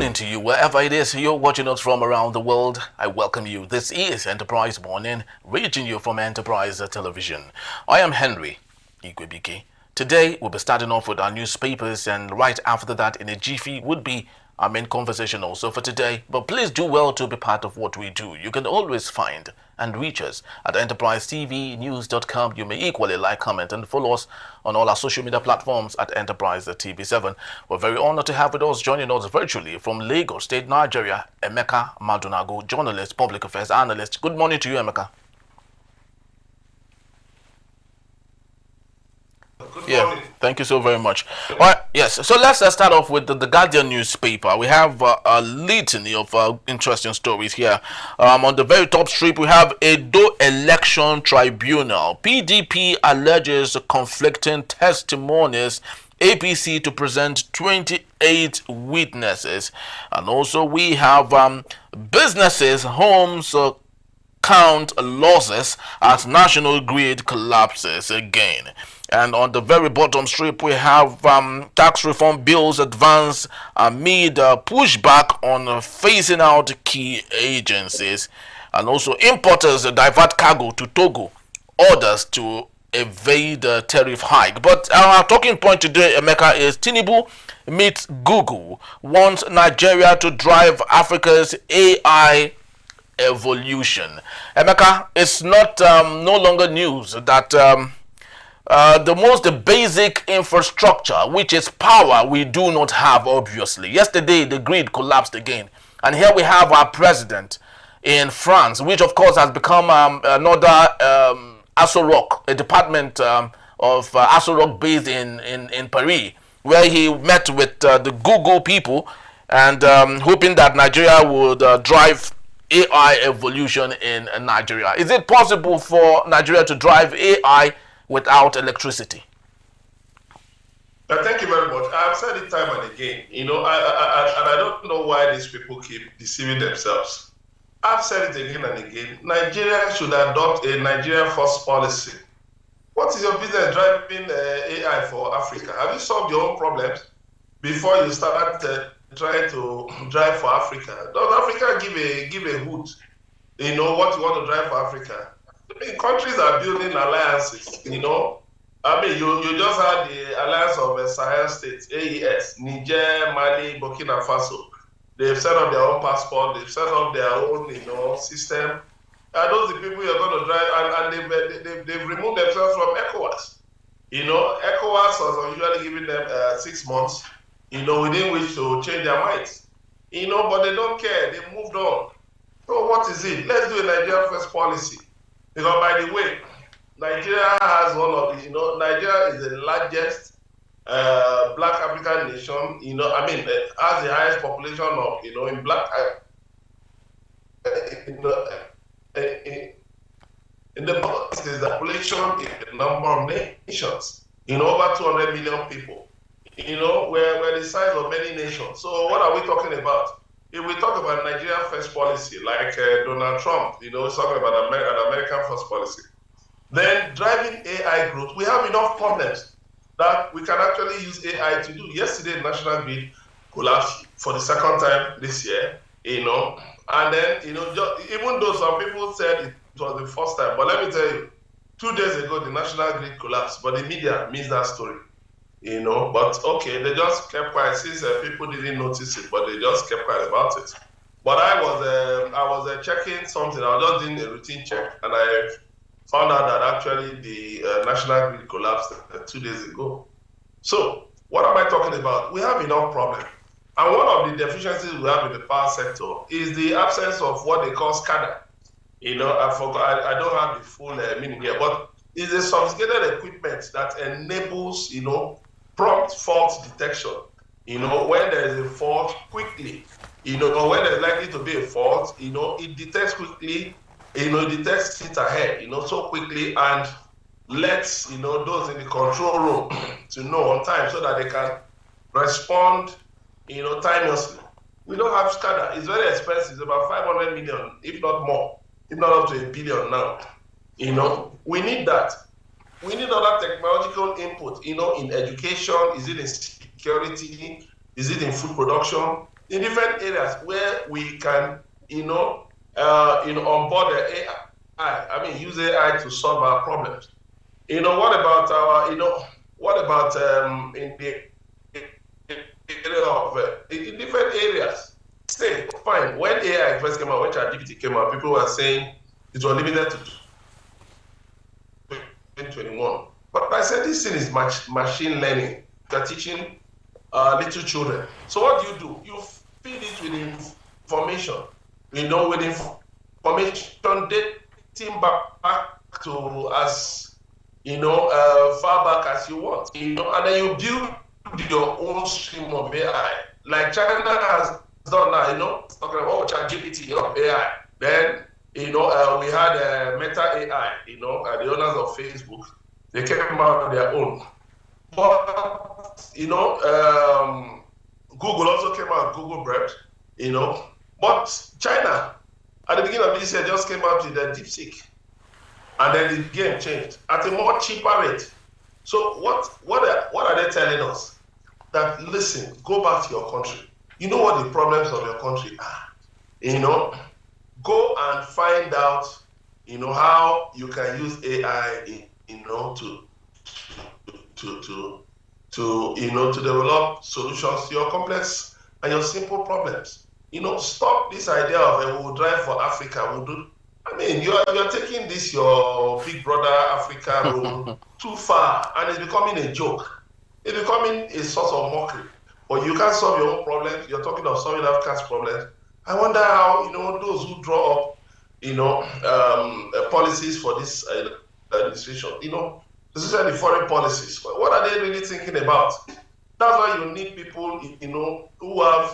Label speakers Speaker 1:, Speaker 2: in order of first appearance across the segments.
Speaker 1: morning to you, wherever it is you're watching us from around the world. I welcome you. This is Enterprise Morning, reaching you from Enterprise Television. I am Henry Igwebike. Today, we'll be starting off with our newspapers, and right after that, in a jiffy, would be our main conversation also for today. But please do well to be part of what we do. You can always find and reach us at enterprisetvnews.com. You may equally like, comment, and follow us on all our social media platforms at Enterprise TV7. We're very honored to have with us, joining us virtually from Lagos State, Nigeria, Emeka Madunago, journalist, public affairs analyst. Good morning to you, Emeka. Yeah, thank you so very much. All right, yes, so let's start off with the Guardian newspaper. We have a litany of interesting stories here. On the very top strip, we have Edo Election Tribunal. PDP alleges conflicting testimonies. APC to present 28 witnesses. And also we have businesses, homes, count losses as national grid collapses again. And on the very bottom strip, we have tax reform bills advance amid pushback on phasing out key agencies. And also importers divert cargo to Togo, orders to evade tariff hike. But our talking point today, Emeka, is Tinubu meets Google, wants Nigeria to drive Africa's AI evolution. Emeka, it's not no longer news that the most basic infrastructure, which is power, we do not have, obviously. Yesterday, the grid collapsed again. And here we have our president in France, which of course has become another Aso Rock, a department of Aso Rock based in Paris, where he met with the Google people and hoping that Nigeria would drive AI evolution in Nigeria. Is it possible for Nigeria to drive AI without electricity?
Speaker 2: Thank you very much. I've said it time and again, and I don't know why these people keep deceiving themselves. I've said it again and again. Nigeria should adopt a Nigeria first policy. What is your business driving AI for Africa? Have you solved your own problems before you start trying to drive for Africa? Does Africa give a hoot? What you want to drive for Africa? I mean, countries are building alliances, I mean, you just had the alliance of Sahel states, AES, Niger, Mali, Burkina Faso. They've set up their own passport, they've set up their own, system. And those are the people you're going to drive, and they've removed themselves from ECOWAS. ECOWAS was usually giving them 6 months, within which to change their minds. But they don't care, they moved on. So what is it? Let's do a Nigeria first policy. Because by the way, Nigeria has Nigeria is the largest black African nation, has the highest population of, in black, in the most is the population in the number of nations, over 200 million people, we're the size of many nations. So what are we talking about? If we talk about Nigeria first policy, like Donald Trump, is talking about an American first policy, then driving AI growth, we have enough problems that we can actually use AI to do. Yesterday, National Grid collapsed for the second time this year, and then, even though some people said it was the first time, but let me tell you, 2 days ago, the National Grid collapsed, but the media missed that story. But okay, they just kept quiet since people didn't notice it, but they just kept quiet about it. But I was checking something. I was just doing a routine check, and I found out that actually the National Grid collapsed 2 days ago. So what am I talking about? We have enough problems, and one of the deficiencies we have in the power sector is the absence of what they call SCADA. I forgot. I don't have the full meaning here, but it's a sophisticated equipment that enables prompt fault detection. When there is a fault, quickly. When there's likely to be a fault, it detects quickly. It detects it ahead. So quickly, and lets those in the control room to know on time so that they can respond timelessly. We don't have SCADA. It's very expensive. It's about 500 million, if not more, if not up to $1 billion now. We need that. We need other technological input, in education. Is it in security? Is it in food production? in different areas where we can, onboard the AI. I mean, use AI to solve our problems. What about in the area of in different areas? Say, fine. When AI first came out, when ChatGPT came out, people were saying it was limited to 2021. But I said this thing is machine learning. You're teaching little children. So what do? You feed it with information. With information dating back to as far back as you want. And then you build your own stream of AI. Like China has done now. Talking about ChatGPT, AI. Then we had Meta AI. The owners of Facebook, they came out with their own. But Google also came out, Google Bread, But China, at the beginning of this year, just came out with a DeepSeek. And then the game changed at a more cheaper rate. So what are they telling us? That, listen, go back to your country. You know what the problems of your country are. Go and find out, how you can use AI, to develop solutions to your complex and your simple problems. Stop this idea of we'll drive for Africa. We'll do. I mean, you're taking this your Big Brother Africa role too far, and it's becoming a joke. It's becoming a source of mockery. But you can't solve your own problems. You're talking of solving Africa's problems. I wonder how those who draw up policies for this administration, especially the foreign policies. What are they really thinking about? That's why you need people, who are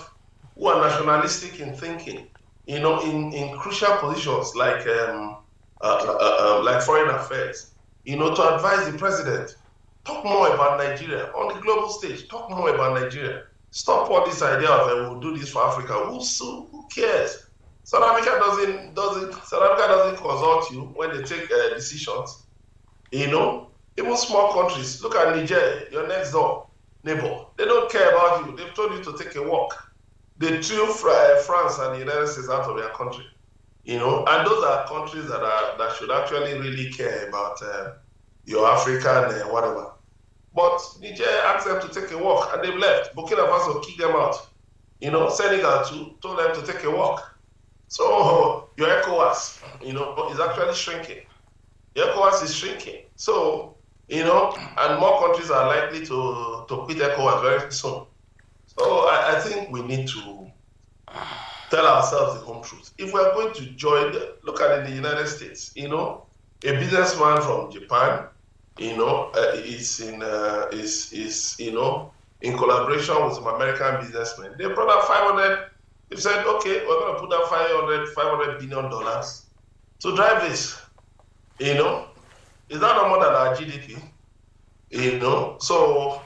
Speaker 2: nationalistic in thinking, in crucial positions like foreign affairs, to advise the president. Talk more about Nigeria on the global stage. Talk more about Nigeria. Stop all this idea of we'll do this for Africa. Who cares? South Africa doesn't consult you when they take decisions. Even small countries. Look at Niger, your next door neighbor. They don't care about you. They've told you to take a walk. They threw France and the United States out of their country. And those are countries that should actually really care about your African whatever. But Niger asked them to take a walk and they've left. Burkina Faso kicked them out. Senegal too told them to take a walk. So your ECOWAS, is actually shrinking. Your ECOWAS is shrinking. So, and more countries are likely to quit ECOWAS very soon. So I think we need to tell ourselves the home truth. If we're going to join, look at it in the United States, a businessman from Japan, is in collaboration with some American businessmen. They brought out 500. They said, okay, we're going to put out $500 billion to drive this. Is that no more than our GDP? So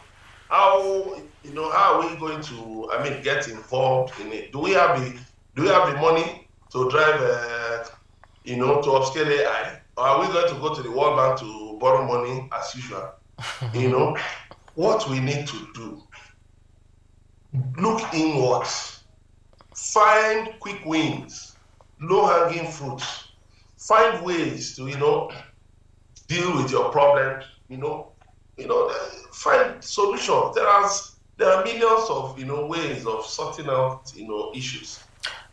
Speaker 2: how are we going to, get involved in it? Do we have the money to drive, to upscale AI? Or are we going to go to the World Bank to borrow money as usual? What we need to do, look inwards, find quick wins, low-hanging fruits, find ways to, deal with your problems, find solutions. There are millions of, ways of sorting out, issues.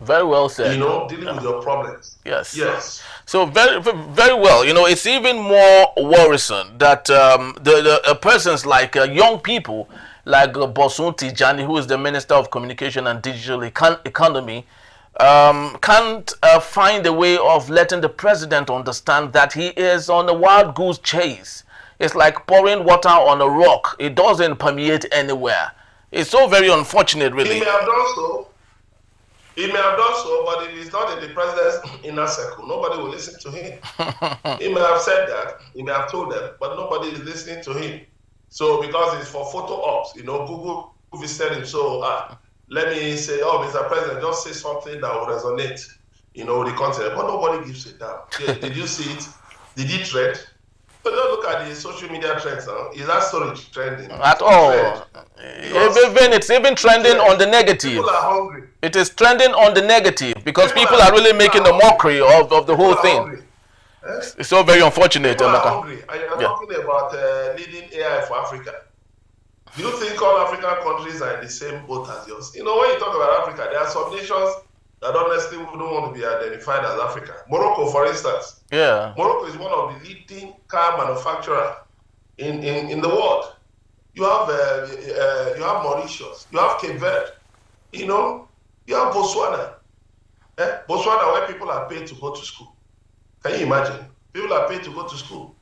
Speaker 1: Very well said.
Speaker 2: Dealing with your problems.
Speaker 1: Yes. So very, very well. It's even more worrisome that the persons like young people like Bosun Tijani, who is the Minister of Communication and Digital Economy, can't find a way of letting the president understand that he is on a wild goose chase. It's like pouring water on a rock. It doesn't permeate anywhere. It's so very unfortunate, really.
Speaker 2: He may have done so, but it is not in the president's inner circle. Nobody will listen to him. He may have said that, he may have told them, but nobody is listening to him. So because it's for photo ops, Google visited him. So let me say, Mr. President, just say something that will resonate, with the content. But nobody gives a damn. Did you see it? Did he trend? So just look at the social media trends now. Is that story trending? It's
Speaker 1: At
Speaker 2: not trend
Speaker 1: all.
Speaker 2: because
Speaker 1: Even it's even trending on
Speaker 2: yes,
Speaker 1: the
Speaker 2: people
Speaker 1: negative.
Speaker 2: are hungry.
Speaker 1: It is trending on the negative because people are really
Speaker 2: People
Speaker 1: making
Speaker 2: are
Speaker 1: a
Speaker 2: hungry.
Speaker 1: mockery of the
Speaker 2: People
Speaker 1: whole
Speaker 2: are
Speaker 1: thing.
Speaker 2: hungry. Eh?
Speaker 1: It's so very unfortunate,
Speaker 2: People are
Speaker 1: Emeka.
Speaker 2: hungry, and you're
Speaker 1: Yeah.
Speaker 2: talking about leading AI for Africa. Do you think all African countries are in the same boat as yours? You know, when you talk about Africa, there are some nations that honestly wouldn't want to be identified as Africa. Morocco, for instance.
Speaker 1: Yeah.
Speaker 2: Morocco is one of the leading car manufacturers in the world. You have Mauritius, you have Cape Verde, you know, you have Botswana. Botswana, where people are paid to go to school. Can you imagine? People are paid to go to school.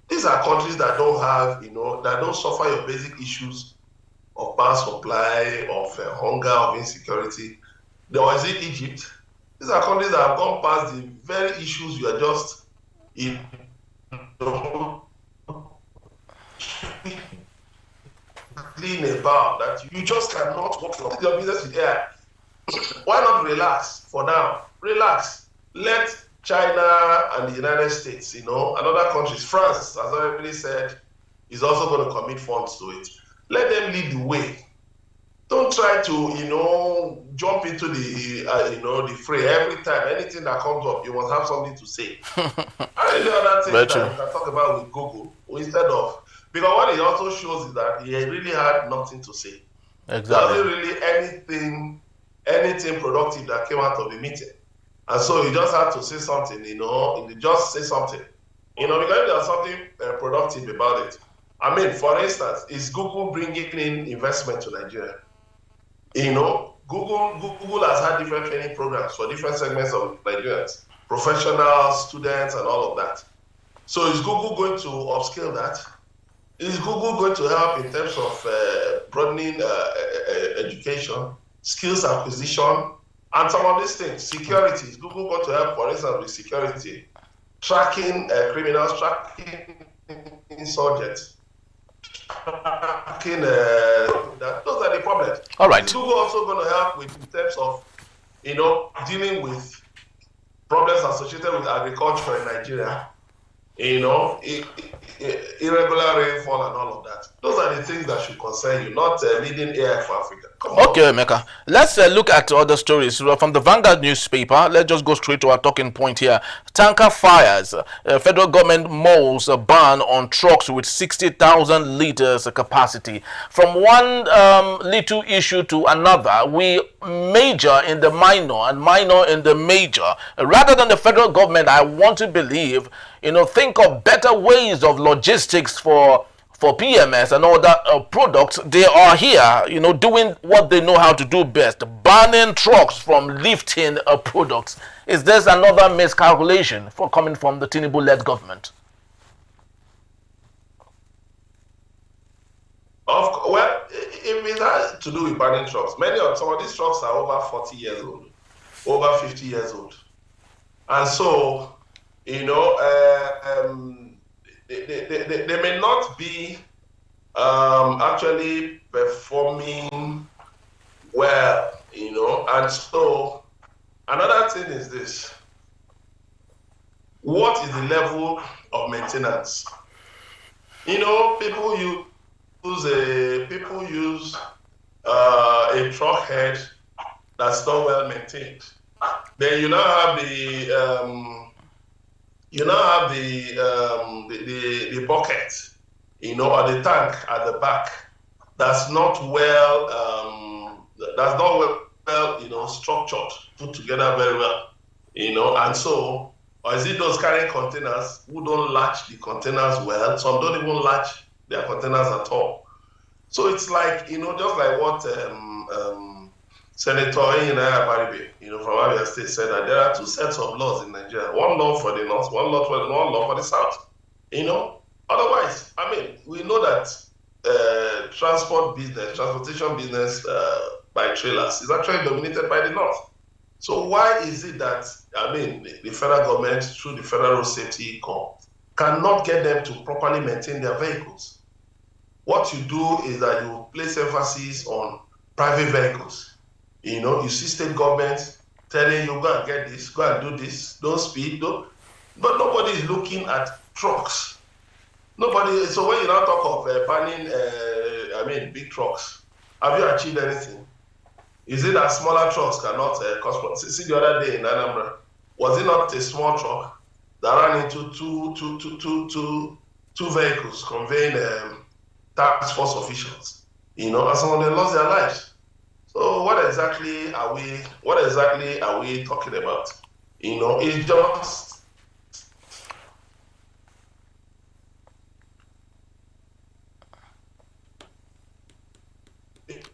Speaker 2: These are countries that don't have, that don't suffer your basic issues of power supply, of hunger, of insecurity. Or is it Egypt? These are countries that have gone past the very issues you are just, you know, clean about, that you just cannot work your business with AI. Why not relax for now? Relax. Let China and the United States, and other countries, France, as I already said, is also going to commit funds to it. Let them lead the way. Don't try to, jump into the fray every time. Anything that comes up, you must have something to say. And the other things that you can talk about with Google instead of, because what it also shows is that he really had nothing to say.
Speaker 1: Exactly.
Speaker 2: There wasn't really anything productive that came out of the meeting. And so you just had to say something, just say something. Because there's something productive about it. I mean, for instance, is Google bringing in investment to Nigeria? Google has had different training programs for different segments of Nigerians, professionals, students, and all of that. So is Google going to upscale that? Is Google going to help in terms of broadening education, skills acquisition, and some of these things? Security. Is Google going to help, for instance, with security, tracking criminals, tracking insurgents, tracking that? Those are the problems.
Speaker 1: All right.
Speaker 2: Is Google also going to help with in terms of dealing with problems associated with agriculture in Nigeria? Irregular rainfall and all of that. Those are the things that should concern you, not leading AI for Africa. Come on.
Speaker 1: Okay, Emeka. Let's look at other stories from the Vanguard newspaper. Let's just go straight to our talking point here. Tanker fires. Federal government mulls a ban on trucks with 60,000 liters capacity. From one little issue to another, we major in the minor and minor in the major. Rather than the federal government, I want to believe, think of better ways of logistics for PMS and other products. They are here, doing what they know how to do best, banning trucks from lifting products. Is this another miscalculation coming from the Tinubu-led government?
Speaker 2: Well, if it has to do with banning trucks, some of these trucks are over 40 years old, over 50 years old. And so, they may not be actually performing well, and so another thing is this: what is the level of maintenance? People use a truck head that's not well maintained. Then you now have the bucket, or the tank at the back that's not well structured, put together very well, and so, or is it those carrying containers who don't latch the containers well? Some don't even latch their containers at all. So it's like, just like what Senator Enyinnaya Baribe, from Abia State said, that there are two sets of laws in Nigeria. One law for the north, one law for the south. Otherwise, I mean, we know that transportation business by trailers is actually dominated by the north. So why is it that, the federal government, through the Federal Road Safety Corps, cannot get them to properly maintain their vehicles? What you do is that you place emphasis on private vehicles. You see state government telling you, go and get this, go and do this, don't speed, but nobody is looking at trucks. Nobody. So when you now talk of banning, big trucks, have you achieved anything? Is it that smaller trucks cannot cause? See the other day in Anambra, was it not a small truck that ran into two vehicles conveying task force officials? And some of them lost their lives. So what exactly are we talking about? It's just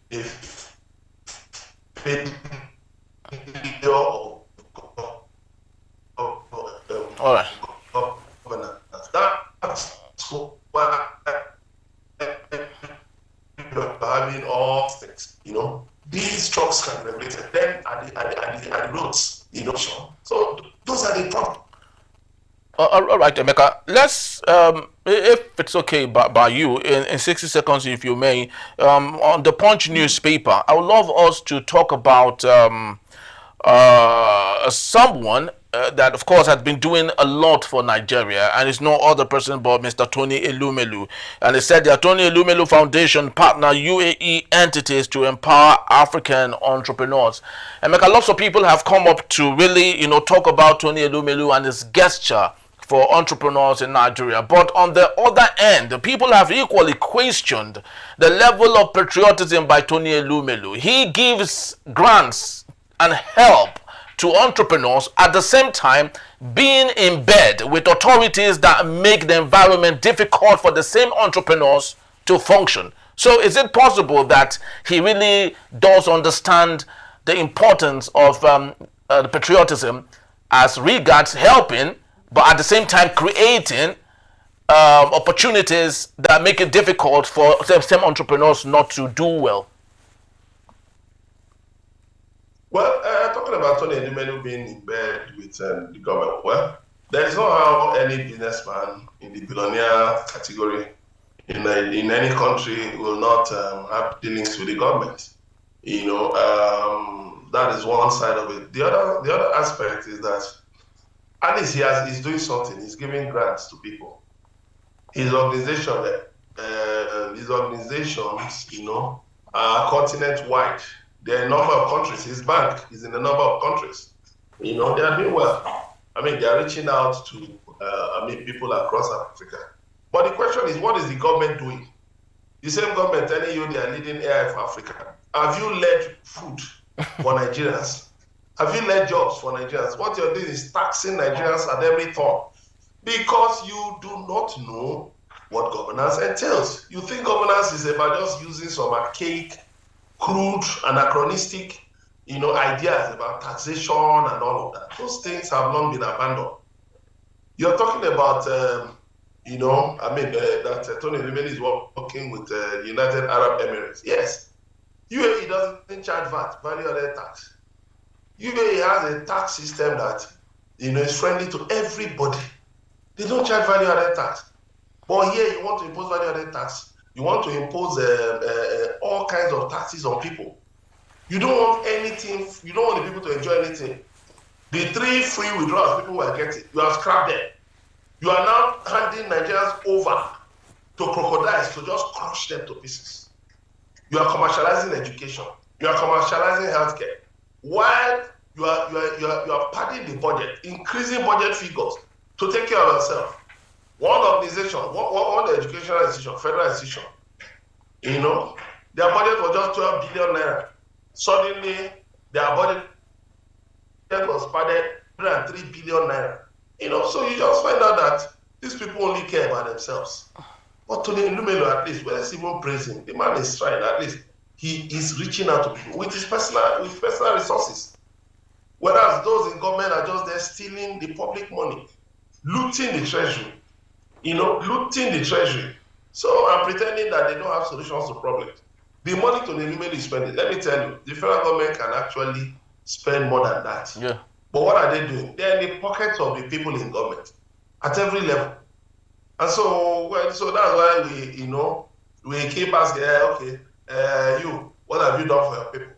Speaker 2: if failure
Speaker 1: All right.
Speaker 2: governance. That's why you're having all things. These trucks can be regulated. Then at the roads, So those are the problems.
Speaker 1: All right, Emeka. Let's, if it's okay by you, in 60 seconds, if you may, on the Punch newspaper, I would love us to talk about someone that, of course, has been doing a lot for Nigeria, and it's no other person but Mr. Tony Elumelu. And he said the Tony Elumelu Foundation partner UAE entities to empower African entrepreneurs. And lots of people have come up to really, talk about Tony Elumelu and his gesture for entrepreneurs in Nigeria. But on the other end, people have equally questioned the level of patriotism by Tony Elumelu. He gives grants and help to entrepreneurs, at the same time being in bed with authorities that make the environment difficult for the same entrepreneurs to function. So is it possible that he really does understand the importance of the patriotism as regards helping, but at the same time creating opportunities that make it difficult for same entrepreneurs not to do well?
Speaker 2: Well, talking about Tony Elumelu being in bed with the government, well, there's no how any businessman in the billionaire category in any country will not have dealings with the government. That is one side of it. The other aspect is that at least he's doing something. He's giving grants to people. His organizations, are continent-wide. There are a number of countries. His bank is in a number of countries. They are doing well. They are reaching out to people across Africa. But the question is, what is the government doing? The same government telling you they are leading AI for Africa. Have you led food for Nigerians? Have you led jobs for Nigerians? What you're doing is taxing Nigerians at every turn because you do not know what governance entails. You think governance is about just using some archaic, crude, anachronistic, ideas about taxation and all of that. Those things have long been abandoned. You're talking about, that Tony Elumelu is working with the United Arab Emirates. Yes, UAE doesn't charge VAT, value-added tax. UAE has a tax system that, is friendly to everybody. They don't charge value-added tax. But here you want to impose value-added tax. You want to impose all kinds of taxes on people. You don't want anything. You don't want the people to enjoy anything. The 3 free withdrawals people were getting, you have scrapped them. You are now handing Nigerians over to crocodiles to just crush them to pieces. You are commercializing education. You are commercializing healthcare. While you are padding the budget, increasing budget figures to take care of yourself. One organization, one educational institution, federal institution, their budget was just 12 billion naira. Suddenly, their budget was padded 103 billion naira. So you just find out that these people only care about themselves. But Tony Elumelu, at least, let's even praise him. The man is trying, at least. He is reaching out to people with his personal resources. Whereas those in government are just there stealing the public money, looting the treasury. Looting the treasury. So I'm pretending that they don't have solutions to problems. The money Tony Elumelu is spending, let me tell you, the federal government can actually spend more than that.
Speaker 1: Yeah.
Speaker 2: But what are they doing? They're in the pockets of the people in government at every level. And so that's why we keep asking, you, what have you done for your people?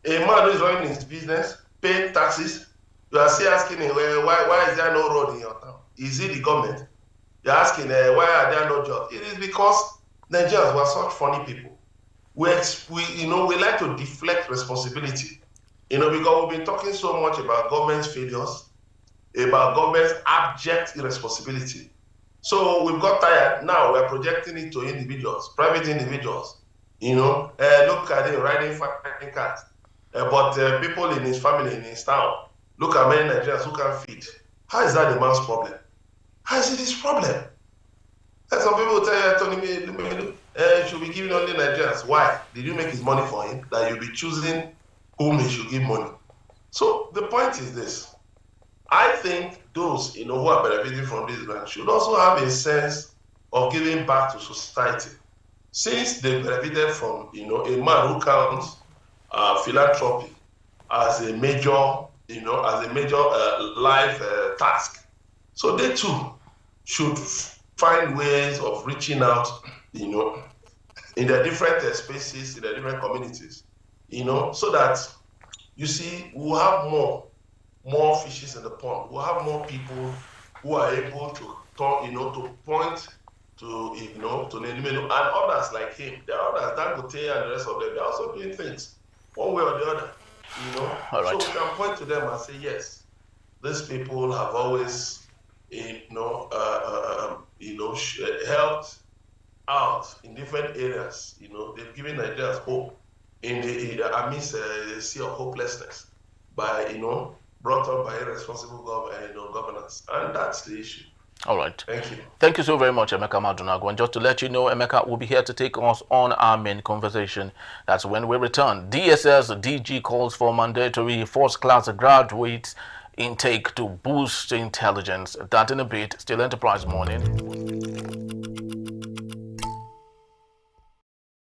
Speaker 2: A man who is running his business, paying taxes, you are still asking him, why is there no road in your town? Is it the government? You're asking why are there no jobs? It is because Nigerians were such funny people. We like to deflect responsibility. Because we've been talking so much about government's failures, about government's abject irresponsibility. So we've got tired. Now we're projecting it to individuals, private individuals. Look at him riding fine cars. But people in his family, in his town, look at many Nigerians who can't feed. How is that the man's problem? How is it his problem? And some people will tell you, Tony, should be giving only Nigerians. Why? Did you make his money for him? That you'll be choosing whom he should give money. So the point is this. I think those who are benefiting from this grant should also have a sense of giving back to society. Since they benefited from a man who counts philanthropy as a major life task. So they too should find ways of reaching out, in their different spaces, in their different communities, so that you see we'll have more fishes in the pond. We'll have more people who are able to talk, to point to, to Nedimelu and others like him. There are others, Dangote and the rest of them. They're also doing things one way or the other,
Speaker 1: All right.
Speaker 2: So we can point to them and say, yes, these people have always, helped out in different areas. They've given Nigerians hope amidst a sea of hopelessness by, brought up by irresponsible governance. And that's the issue.
Speaker 1: All right.
Speaker 2: Thank you.
Speaker 1: Thank you so very much, Emeka Madunagu. And just to let you know, Emeka will be here to take us on our main conversation. That's when we return. DSS DG calls for mandatory first-class graduate intake to boost intelligence. That in a bit. Still Enterprise Morning.